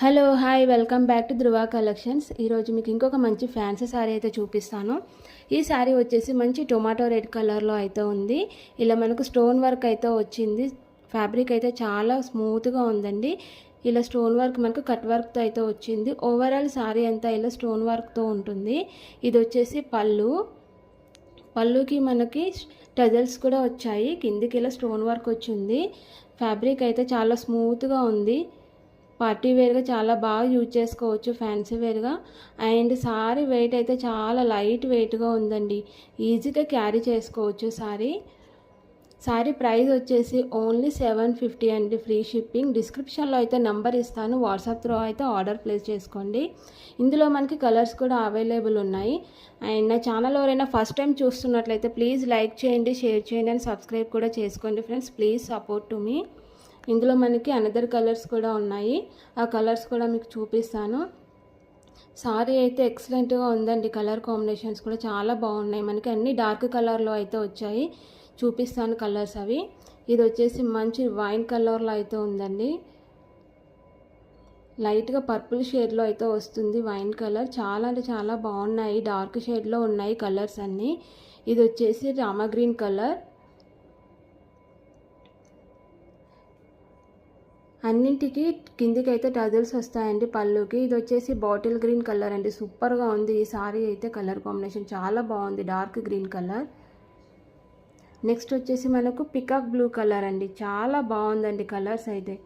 Hello hi welcome back to Dhruva collections. ఈరోజు మీకు ఇంకొక మంచి ఫ్యాన్సీ శారీ అయితే చూపిస్తాను. ఈ శారీ వచ్చేసి మంచి టొమాటో రెడ్ కలర్లో అయితే ఉంది. ఇలా మనకు స్టోన్ వర్క్ అయితే వచ్చింది. ఫ్యాబ్రిక్ అయితే చాలా స్మూత్గా ఉందండి. ఇలా స్టోన్ వర్క్ మనకు కట్ వర్క్తో అయితే వచ్చింది. ఓవరాల్ శారీ అంతా ఇలా స్టోన్ వర్క్తో ఉంటుంది. ఇది వచ్చేసి పళ్ళుకి మనకి టజల్స్ కూడా వచ్చాయి. కిందికి ఇలా స్టోన్ వర్క్ వచ్చింది. ఫ్యాబ్రిక్ అయితే చాలా స్మూత్గా ఉంది. పార్టీ వేర్గా చాలా బాగా యూజ్ చేసుకోవచ్చు, ఫ్యాన్సీ వేర్గా. అండ్ సారీ వెయిట్ అయితే చాలా లైట్ వెయిట్గా ఉందండి. ఈజీగా క్యారీ చేసుకోవచ్చు సారీ ప్రైస్ వచ్చేసి ఓన్లీ 750 అండి, ఫ్రీ షిప్పింగ్. డిస్క్రిప్షన్లో అయితే నెంబర్ ఇస్తాను, వాట్సాప్ త్రూ అయితే ఆర్డర్ ప్లేస్ చేసుకోండి. ఇందులో మనకి కలర్స్ కూడా అవైలబుల్ ఉన్నాయి. అండ్ నా ఛానల్ ఎవరైనా ఫస్ట్ టైం చూస్తున్నట్లయితే ప్లీజ్ లైక్ చేయండి, షేర్ చేయండి అండ్ సబ్స్క్రైబ్ కూడా చేసుకోండి friends. Please support to me. ఇందులో మనకి అనదర్ కలర్స్ కూడా ఉన్నాయి. ఆ కలర్స్ కూడా మీకు చూపిస్తాను. సారీ అయితే ఎక్సలెంట్గా ఉందండి. కలర్ కాంబినేషన్స్ కూడా చాలా బాగున్నాయి. మనకి అన్ని డార్క్ కలర్లో అయితే వచ్చాయి. చూపిస్తాను కలర్స్ అవి. ఇది వచ్చేసి మంచి వైన్ కలర్లో అయితే ఉందండి. లైట్గా పర్పుల్ షేడ్లో అయితే వస్తుంది వైన్ కలర్. చాలా అంటే చాలా బాగున్నాయి. డార్క్ షేడ్లో ఉన్నాయి కలర్స్ అన్నీ. ఇది వచ్చేసి రామా గ్రీన్ కలర్. అన్నింటికి కిందికి అయితే టజల్స్ వస్తాయండి పళ్ళుకి. ఇది వచ్చేసి బాటిల్ గ్రీన్ కలర్ అండి. సూపర్గా ఉంది ఈ సారీ అయితే. కలర్ కాంబినేషన్ చాలా బాగుంది, డార్క్ గ్రీన్ కలర్. నెక్స్ట్ వచ్చేసి మనకు పికాక్ బ్లూ కలర్ అండి. చాలా బాగుందండి కలర్స్ అయితే.